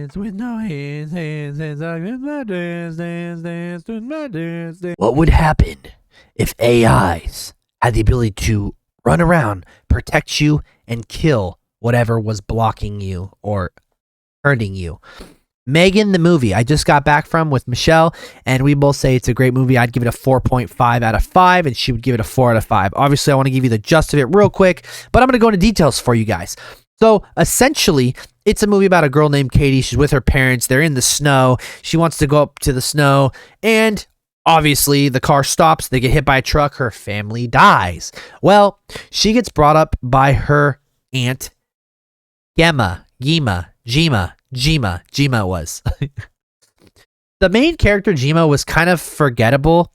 dance with no hands, hands, I can my dance with my dance. What would happen if AIs had the ability to run around, protect you, and kill whatever was blocking you or hurting you? M3GAN, the movie I just got back from with Michelle, and we both say it's a great movie. I'd give it a 4.5 out of 5, and she would give it a 4 out of 5. Obviously, I want to give you the gist of it real quick, but I'm going to go into details for you guys. So, essentially, it's a movie about a girl named Katie. She's with her parents. They're in the snow. She wants to go up to the snow, and obviously, the car stops. They get hit by a truck. Her family dies. Well, she gets brought up by her aunt, Gema was. The main character, Gema, was kind of forgettable.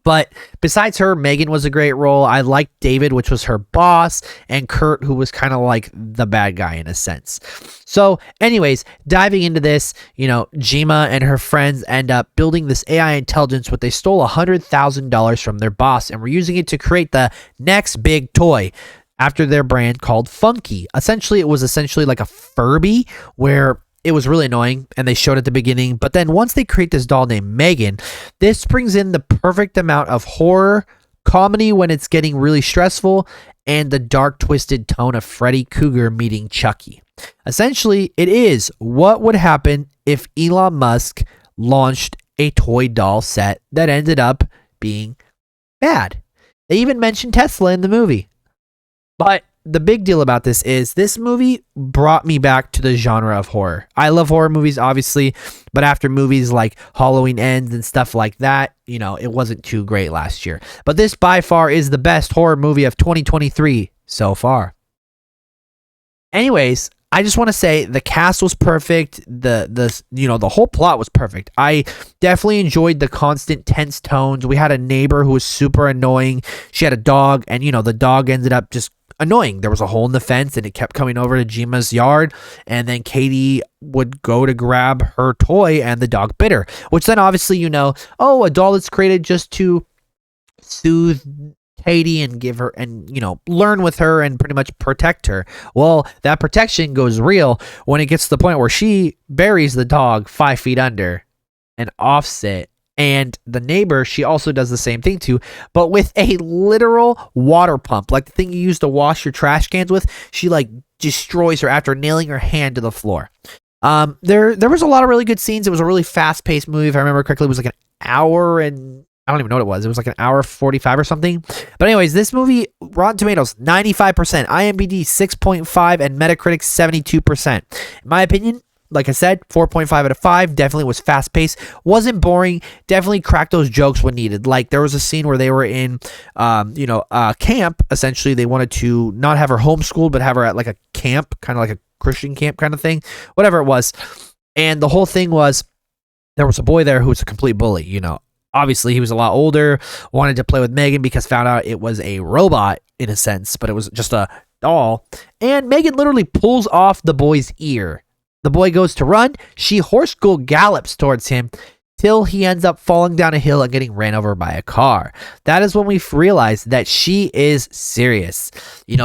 But besides her, M3GAN was a great role. I liked David, which was her boss, and Kurt, who was kind of like the bad guy in a sense. So anyways, diving into this, Gema and her friends end up building this AI intelligence, what they stole $100,000 from their boss, and were using it to create the next big toy after their brand called Funky. Essentially, it was like a Furby, where it was really annoying, and they showed at the beginning. But then once they create this doll named M3GAN, this brings in the perfect amount of horror, comedy when it's getting really stressful, and the dark, twisted tone of Freddy Krueger meeting Chucky. Essentially, it is what would happen if Elon Musk launched a toy doll set that ended up being bad. They even mentioned Tesla in the movie. But the big deal about this is this movie brought me back to the genre of horror. I love horror movies, obviously, but after movies like Halloween Ends and stuff like that, it wasn't too great last year. But this by far is the best horror movie of 2023 so far. Anyways, I just want to say the cast was perfect. The whole plot was perfect. I definitely enjoyed the constant tense tones. We had a neighbor who was super annoying. She had a dog, and the dog ended up just annoying. There was a hole in the fence, and it kept coming over to Gema's yard, and then Katie would go to grab her toy, and the dog bit her. Which then obviously, a doll that's created just to soothe Katie and give her and learn with her and pretty much protect her. Well, that protection goes real when it gets to the point where she buries the dog 5 feet under and offs it. And the neighbor, she also does the same thing too, but with a literal water pump, like the thing you use to wash your trash cans with. She destroys her after nailing her hand to the floor. There was a lot of really good scenes. It was a really fast-paced movie. If I remember correctly, it was like an hour and I don't even know what it was. It was like an hour 45 or something. But anyways, this movie, Rotten Tomatoes, 95%, IMDb 6.5, and Metacritic 72%. In my opinion, like I said, 4.5 out of 5. Definitely was fast-paced. Wasn't boring. Definitely cracked those jokes when needed. Like, there was a scene where they were in, camp. Essentially, they wanted to not have her homeschooled, but have her at like a camp, kind of like a Christian camp kind of thing. Whatever it was. And the whole thing was, there was a boy there who was a complete bully, Obviously, he was a lot older, wanted to play with M3GAN because found out it was a robot in a sense, but it was just a doll. And M3GAN literally pulls off the boy's ear. The boy goes to run. She horse school gallops towards him till he ends up falling down a hill and getting ran over by a car. That is when we realize that she is serious.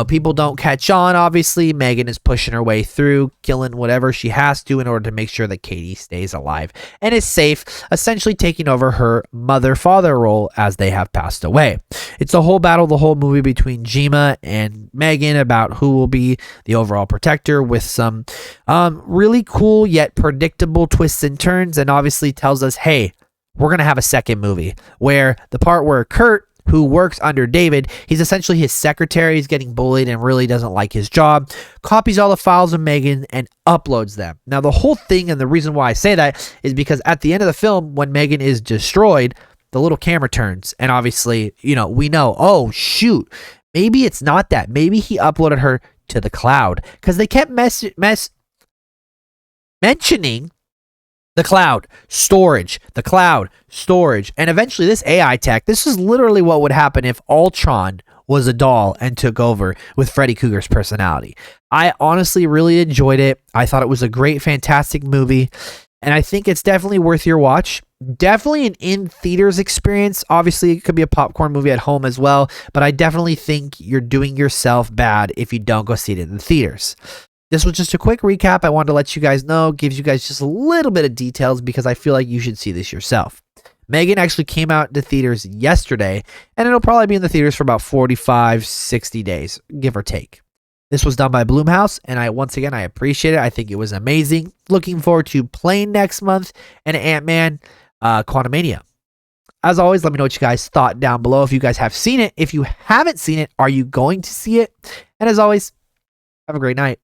People don't catch on, obviously. M3GAN is pushing her way through, killing whatever she has to in order to make sure that Katie stays alive and is safe, essentially taking over her mother-father role as they have passed away. It's a whole battle, the whole movie between Gema and M3GAN about who will be the overall protector, with some really cool yet predictable twists and turns, and obviously tells us, hey, we're going to have a second movie where the part where Kurt, who works under David, he's essentially his secretary, he's getting bullied and really doesn't like his job, copies all the files of M3GAN and uploads them. Now, the whole thing, and the reason why I say that is because at the end of the film, when M3GAN is destroyed, the little camera turns, and obviously, we know, oh, shoot, maybe it's not that. Maybe he uploaded her to the cloud, because they kept mentioning the cloud storage, and eventually this AI tech. This is literally what would happen if Ultron was a doll and took over with Freddy Krueger's personality. I honestly really enjoyed it. I thought it was a great, fantastic movie, and I think it's definitely worth your watch. Definitely an in-theaters experience. Obviously, it could be a popcorn movie at home as well, but I definitely think you're doing yourself bad if you don't go see it in the theaters. This was just a quick recap. I wanted to let you guys know, gives you guys just a little bit of details because I feel like you should see this yourself. M3GAN actually came out to theaters yesterday, and it'll probably be in the theaters for about 45, 60 days, give or take. This was done by Blumhouse, and once again, I appreciate it. I think it was amazing. Looking forward to Plane next month and Ant-Man Quantumania. As always, let me know what you guys thought down below if you guys have seen it. If you haven't seen it, are you going to see it? And as always, have a great night.